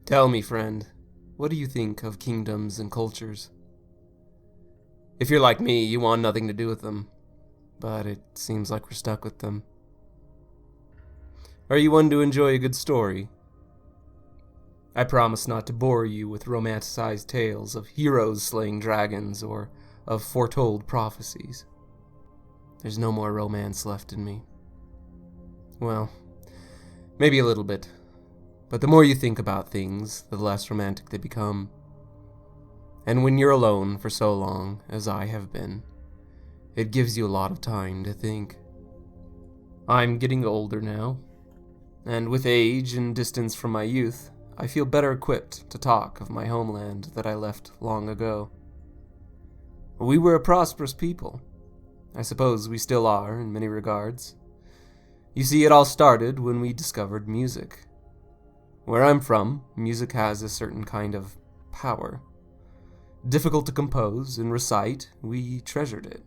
Tell me, friend, what do you think of kingdoms and cultures? If you're like me, you want nothing to do with them, but it seems like we're stuck with them. Are you one to enjoy a good story? I promise not to bore you with romanticized tales of heroes slaying dragons or of foretold prophecies. There's no more romance left in me. Well, maybe a little bit, but the more you think about things, the less romantic they become. And when you're alone for so long, as I have been, it gives you a lot of time to think. I'm getting older now, and with age and distance from my youth, I feel better equipped to talk of my homeland that I left long ago. We were a prosperous people. I suppose we still are in many regards. You see, it all started when we discovered music. Where I'm from, music has a certain kind of power. Difficult to compose and recite, we treasured it.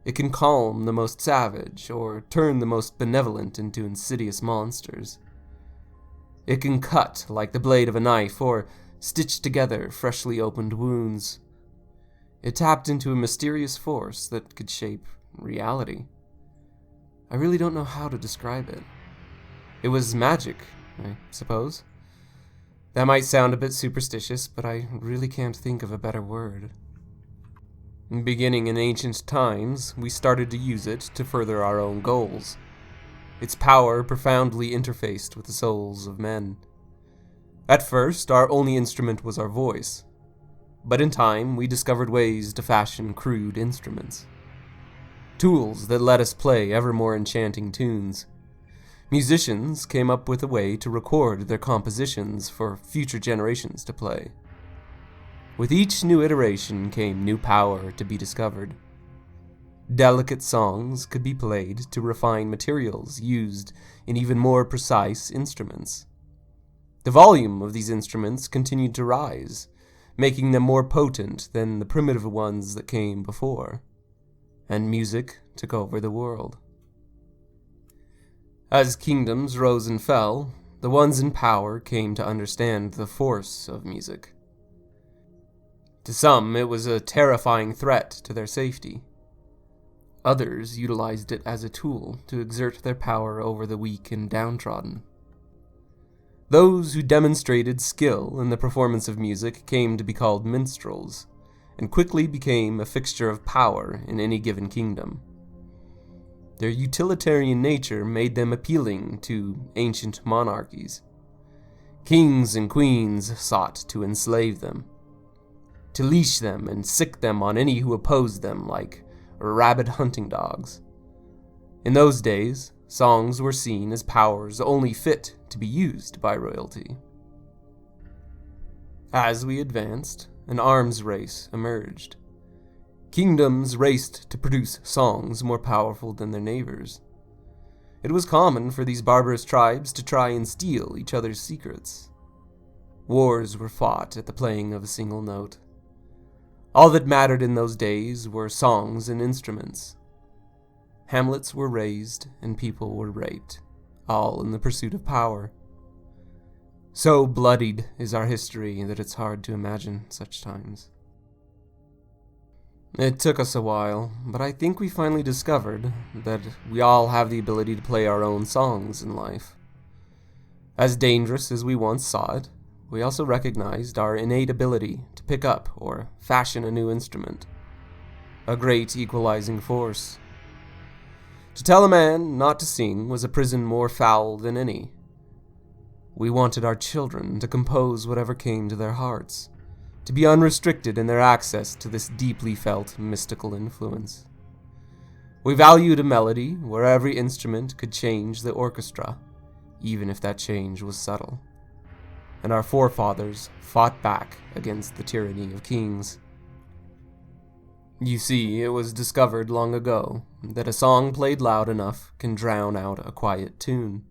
It can calm the most savage or turn the most benevolent into insidious monsters. It can cut like the blade of a knife or stitch together freshly opened wounds. It tapped into a mysterious force that could shape reality. I really don't know how to describe it. It was magic, I suppose. That might sound a bit superstitious, but I really can't think of a better word. Beginning in ancient times, we started to use it to further our own goals. Its power profoundly interfaced with the souls of men. At first, our only instrument was our voice, but in time we discovered ways to fashion crude instruments. Tools that let us play ever more enchanting tunes. Musicians came up with a way to record their compositions for future generations to play. With each new iteration came new power to be discovered. Delicate songs could be played to refine materials used in even more precise instruments. The volume of these instruments continued to rise, making them more potent than the primitive ones that came before, and music took over the world. As kingdoms rose and fell, the ones in power came to understand the force of music. To some, it was a terrifying threat to their safety. Others utilized it as a tool to exert their power over the weak and downtrodden. Those who demonstrated skill in the performance of music came to be called minstrels, and quickly became a fixture of power in any given kingdom. Their utilitarian nature made them appealing to ancient monarchies. Kings and queens sought to enslave them, to leash them and sick them on any who opposed them like rabid hunting dogs. In those days, songs were seen as powers only fit to be used by royalty. As we advanced, an arms race emerged. Kingdoms raced to produce songs more powerful than their neighbors. It was common for these barbarous tribes to try and steal each other's secrets. Wars were fought at the playing of a single note. All that mattered in those days were songs and instruments. Hamlets were razed and people were raped, all in the pursuit of power. So bloodied is our history that it's hard to imagine such times. It took us a while, but I think we finally discovered that we all have the ability to play our own songs in life. As dangerous as we once saw it, we also recognized our innate ability to pick up or fashion a new instrument. A great equalizing force. To tell a man not to sing was a prison more foul than any. We wanted our children to compose whatever came to their hearts, to be unrestricted in their access to this deeply felt mystical influence. We valued a melody where every instrument could change the orchestra, even if that change was subtle. And our forefathers fought back against the tyranny of kings. You see, it was discovered long ago that a song played loud enough can drown out a quiet tune.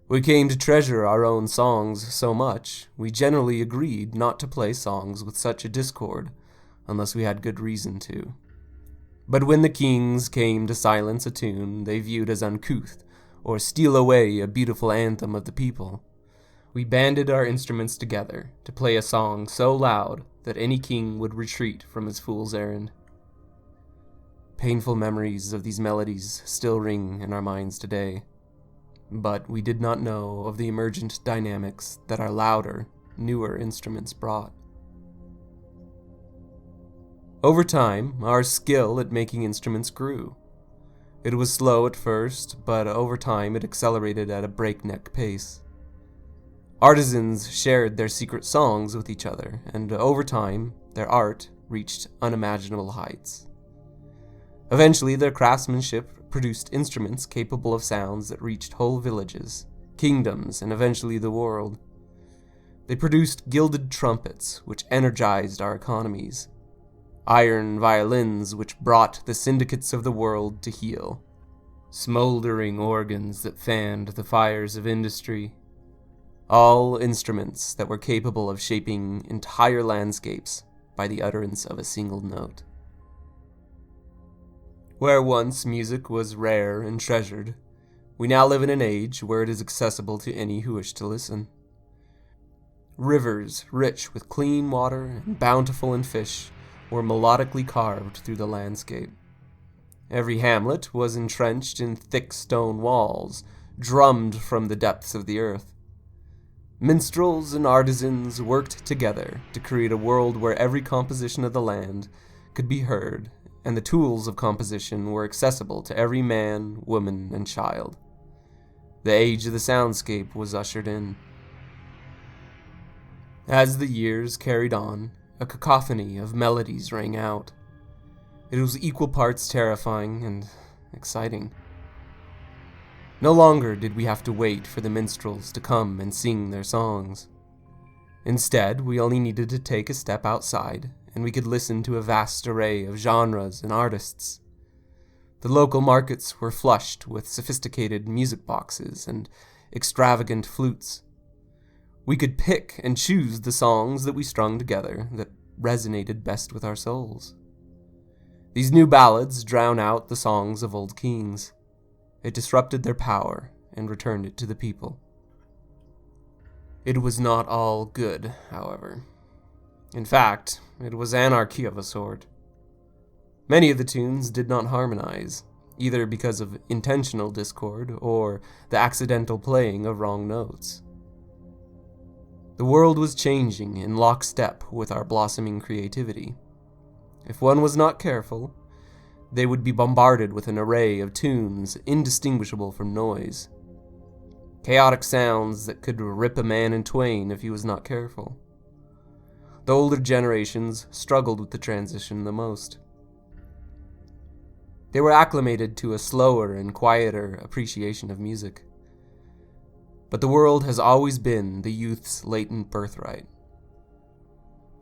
We came to treasure our own songs so much, we generally agreed not to play songs with such a discord, unless we had good reason to. But when the kings came to silence a tune they viewed as uncouth, or steal away a beautiful anthem of the people, We banded our instruments together to play a song so loud that any king would retreat from his fool's errand. Painful memories of these melodies still ring in our minds today, but we did not know of the emergent dynamics that our louder, newer instruments brought. Over time, our skill at making instruments grew. It was slow at first, but over time it accelerated at a breakneck pace. Artisans shared their secret songs with each other, and over time, their art reached unimaginable heights. Eventually, their craftsmanship produced instruments capable of sounds that reached whole villages, kingdoms, and eventually the world. They produced gilded trumpets, which energized our economies, iron violins which brought the syndicates of the world to heel, smoldering organs that fanned the fires of industry, all instruments that were capable of shaping entire landscapes by the utterance of a single note. Where once music was rare and treasured, we now live in an age where it is accessible to any who wish to listen. Rivers rich with clean water and bountiful in fish were melodically carved through the landscape. Every hamlet was entrenched in thick stone walls, drummed from the depths of the earth. Minstrels and artisans worked together to create a world where every composition of the land could be heard, and the tools of composition were accessible to every man, woman, and child. The age of the soundscape was ushered in. As the years carried on, a cacophony of melodies rang out. It was equal parts terrifying and exciting. No longer did we have to wait for the minstrels to come and sing their songs. Instead, we only needed to take a step outside, and we could listen to a vast array of genres and artists. The local markets were flushed with sophisticated music boxes and extravagant flutes. We could pick and choose the songs that we strung together that resonated best with our souls. These new ballads drown out the songs of old kings. It disrupted their power and returned it to the people. It was not all good, however. In fact, it was anarchy of a sort. Many of the tunes did not harmonize, either because of intentional discord or the accidental playing of wrong notes. The world was changing in lockstep with our blossoming creativity. If one was not careful, they would be bombarded with an array of tunes indistinguishable from noise. Chaotic sounds that could rip a man in twain if he was not careful. The older generations struggled with the transition the most. They were acclimated to a slower and quieter appreciation of music. But the world has always been the youth's latent birthright.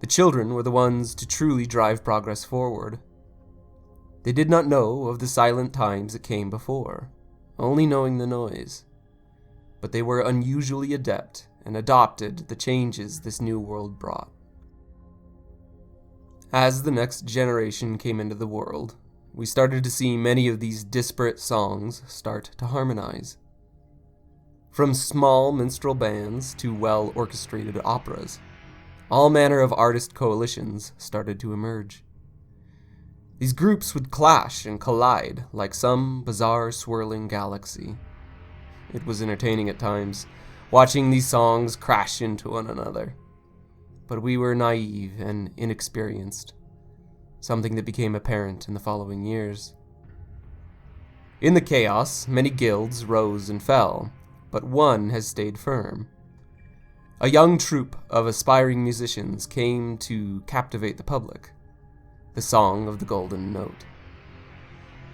The children were the ones to truly drive progress forward. They did not know of the silent times that came before, only knowing the noise. But they were unusually adept and adopted the changes this new world brought. As the next generation came into the world, we started to see many of these disparate songs start to harmonize. From small minstrel bands to well-orchestrated operas, all manner of artist coalitions started to emerge. These groups would clash and collide like some bizarre swirling galaxy. It was entertaining at times, watching these songs crash into one another. But we were naive and inexperienced, something that became apparent in the following years. In the chaos, many guilds rose and fell, but one has stayed firm. A young troupe of aspiring musicians came to captivate the public. The Song of the Golden Note.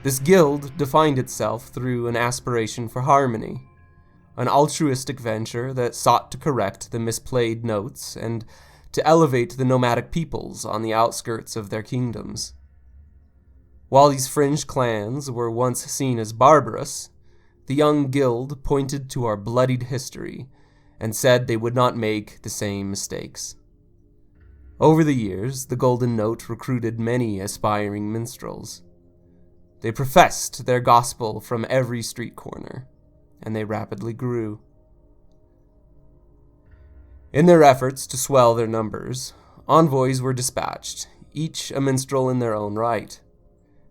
This guild defined itself through an aspiration for harmony, an altruistic venture that sought to correct the misplayed notes and to elevate the nomadic peoples on the outskirts of their kingdoms. While these fringe clans were once seen as barbarous, the young guild pointed to our bloodied history and said they would not make the same mistakes. Over the years, the Golden Note recruited many aspiring minstrels. They professed their gospel from every street corner, and they rapidly grew. In their efforts to swell their numbers, envoys were dispatched, each a minstrel in their own right.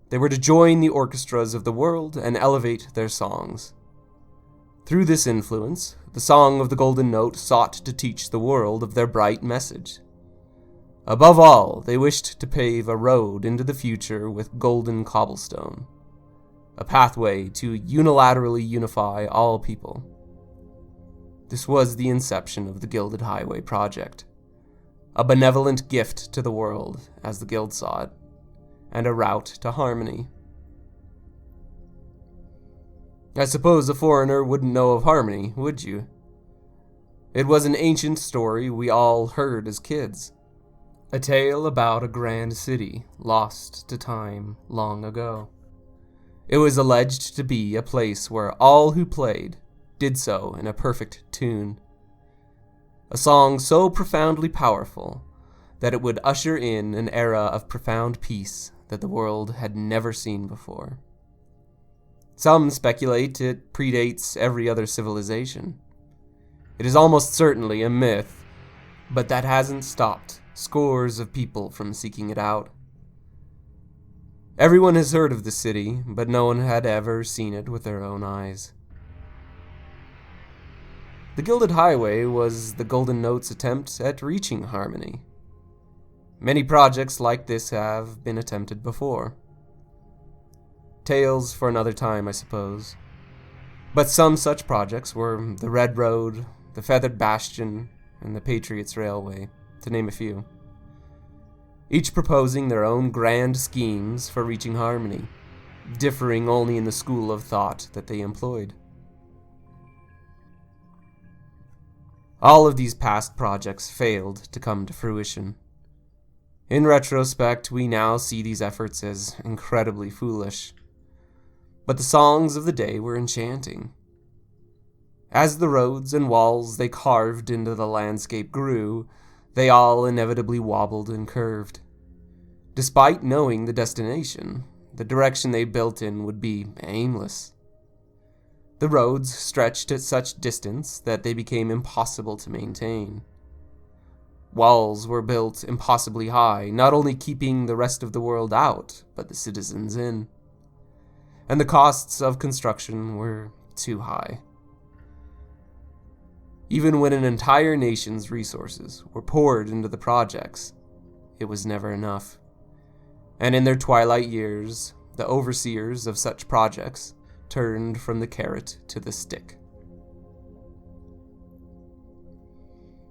They were to join the orchestras of the world and elevate their songs. Through this influence, the Song of the Golden Note sought to teach the world of their bright message. Above all, they wished to pave a road into the future with golden cobblestone, a pathway to unilaterally unify all people. This was the inception of the Gilded Highway Project, a benevolent gift to the world, as the Guild saw it, and a route to harmony. I suppose a foreigner wouldn't know of harmony, would you? It was an ancient story we all heard as kids. A tale about a grand city lost to time long ago. It was alleged to be a place where all who played did so in a perfect tune. A song so profoundly powerful that it would usher in an era of profound peace that the world had never seen before. Some speculate it predates every other civilization. It is almost certainly a myth, but that hasn't stopped scores of people from seeking it out. Everyone has heard of the city, but no one had ever seen it with their own eyes. The Gilded Highway was the Golden Note's attempt at reaching harmony. Many projects like this have been attempted before. Tales for another time, I suppose. But some such projects were the Red Road, the Feathered Bastion, and the Patriots Railway, to name a few. Each proposing their own grand schemes for reaching harmony, differing only in the school of thought that they employed. All of these past projects failed to come to fruition. In retrospect, we now see these efforts as incredibly foolish. But the songs of the day were enchanting. As the roads and walls they carved into the landscape grew, they all inevitably wobbled and curved. Despite knowing the destination, the direction they built in would be aimless. The roads stretched at such distance that they became impossible to maintain. Walls were built impossibly high, not only keeping the rest of the world out, but the citizens in. And the costs of construction were too high. Even when an entire nation's resources were poured into the projects, it was never enough. And in their twilight years, the overseers of such projects turned from the carrot to the stick.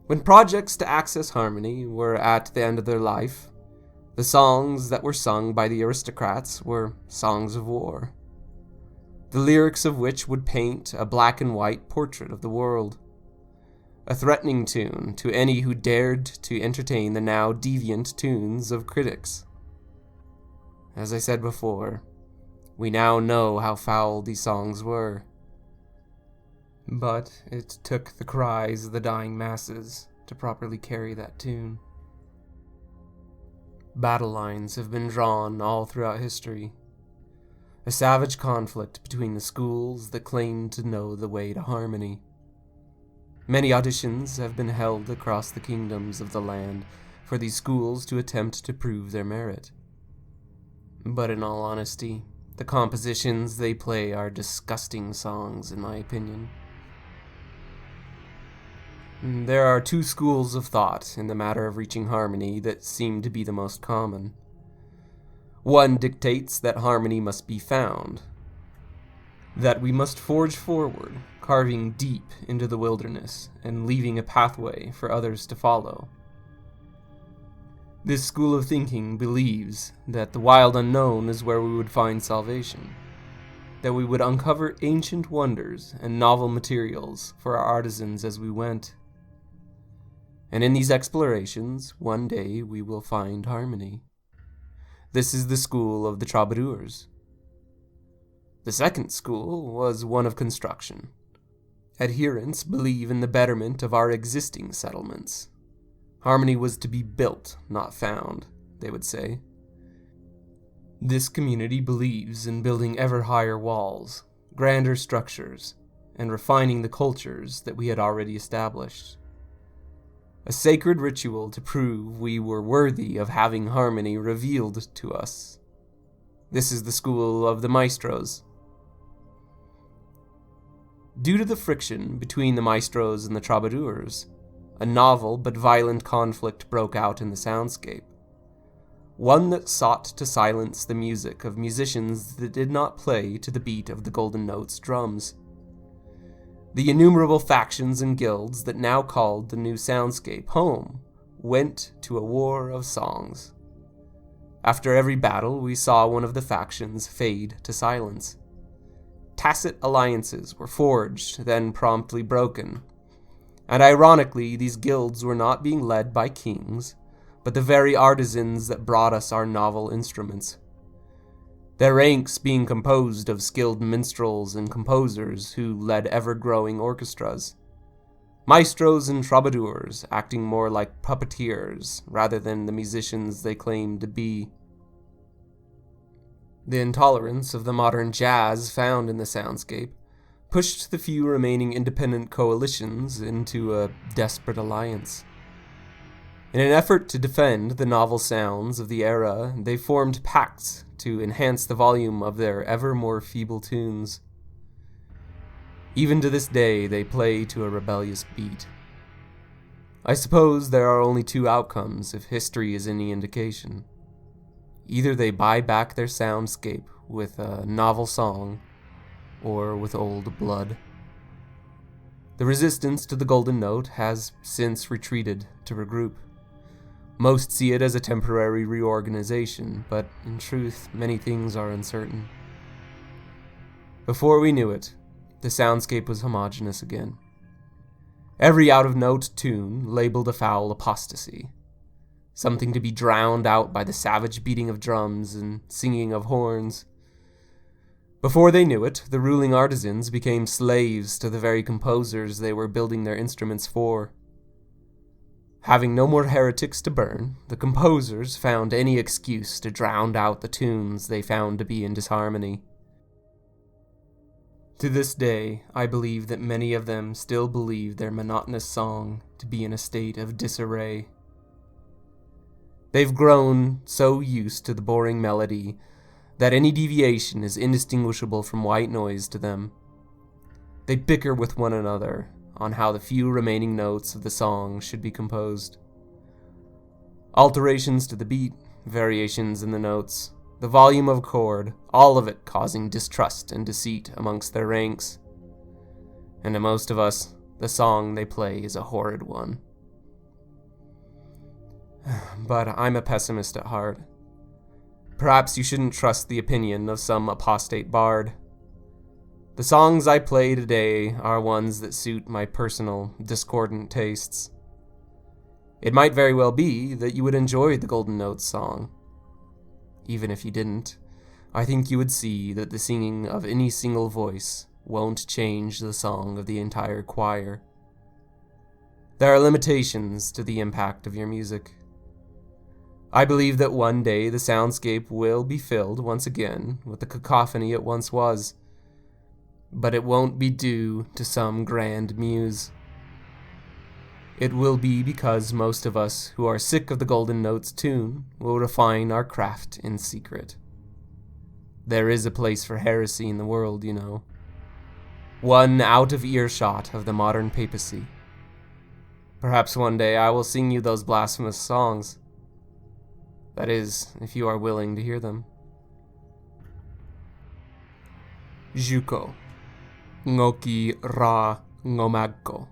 When projects to access harmony were at the end of their life, the songs that were sung by the aristocrats were songs of war, the lyrics of which would paint a black and white portrait of the world, a threatening tune to any who dared to entertain the now deviant tunes of critics. As I said before, we now know how foul these songs were. But it took the cries of the dying masses to properly carry that tune. Battle lines have been drawn all throughout history. A savage conflict between the schools that claimed to know the way to harmony. Many auditions have been held across the kingdoms of the land for these schools to attempt to prove their merit. But in all honesty, the compositions they play are disgusting songs, in my opinion. There are two schools of thought in the matter of reaching harmony that seem to be the most common. One dictates that harmony must be found, that we must forge forward, carving deep into the wilderness and leaving a pathway for others to follow. This school of thinking believes that the wild unknown is where we would find salvation, that we would uncover ancient wonders and novel materials for our artisans as we went. And in these explorations, one day we will find harmony. This is the school of the troubadours. The second school was one of construction. Adherents believe in the betterment of our existing settlements. Harmony was to be built, not found, they would say. This community believes in building ever higher walls, grander structures, and refining the cultures that we had already established. a sacred ritual to prove we were worthy of having harmony revealed to us. This is the school of the maestros. Due to the friction between the maestros and the troubadours, a novel but violent conflict broke out in the soundscape. One that sought to silence the music of musicians that did not play to the beat of the Golden Note's drums. The innumerable factions and guilds that now called the new soundscape home went to a war of songs. After every battle, we saw one of the factions fade to silence. Tacit alliances were forged, then promptly broken. And ironically, these guilds were not being led by kings, but the very artisans that brought us our novel instruments. Their ranks being composed of skilled minstrels and composers who led ever-growing orchestras. Maestros and troubadours acting more like puppeteers rather than the musicians they claimed to be. The intolerance of the modern jazz found in the soundscape pushed the few remaining independent coalitions into a desperate alliance. In an effort to defend the novel sounds of the era, they formed pacts to enhance the volume of their ever more feeble tunes. Even to this day, they play to a rebellious beat. I suppose there are only two outcomes if history is any indication. Either they buy back their soundscape with a novel song, or with old blood. The resistance to the Golden Note has since retreated to regroup. Most see it as a temporary reorganization, but in truth, many things are uncertain. Before we knew it, the soundscape was homogeneous again. Every out-of-note tune labeled a foul apostasy, something to be drowned out by the savage beating of drums and singing of horns. Before they knew it, the ruling artisans became slaves to the very composers they were building their instruments for. Having no more heretics to burn, the composers found any excuse to drown out the tunes they found to be in disharmony. To this day, I believe that many of them still believe their monotonous song to be in a state of disarray. They've grown so used to the boring melody that any deviation is indistinguishable from white noise to them. They bicker with one another on how the few remaining notes of the song should be composed. Alterations to the beat, variations in the notes, the volume of a chord, all of it causing distrust and deceit amongst their ranks. And to most of us, the song they play is a horrid one. But I'm a pessimist at heart. Perhaps you shouldn't trust the opinion of some apostate bard. The songs I play today are ones that suit my personal, discordant tastes. It might very well be that you would enjoy the Golden Notes song. Even if you didn't, I think you would see that the singing of any single voice won't change the song of the entire choir. There are limitations to the impact of your music. I believe that one day the soundscape will be filled once again with the cacophony it once was, but it won't be due to some grand muse. It will be because most of us who are sick of the Golden Note's tune will refine our craft in secret. There is a place for heresy in the world, you know. One out of earshot of the modern papacy. Perhaps one day I will sing you those blasphemous songs. That is, if you are willing to hear them. Juko. Ngoki ra ngomagko.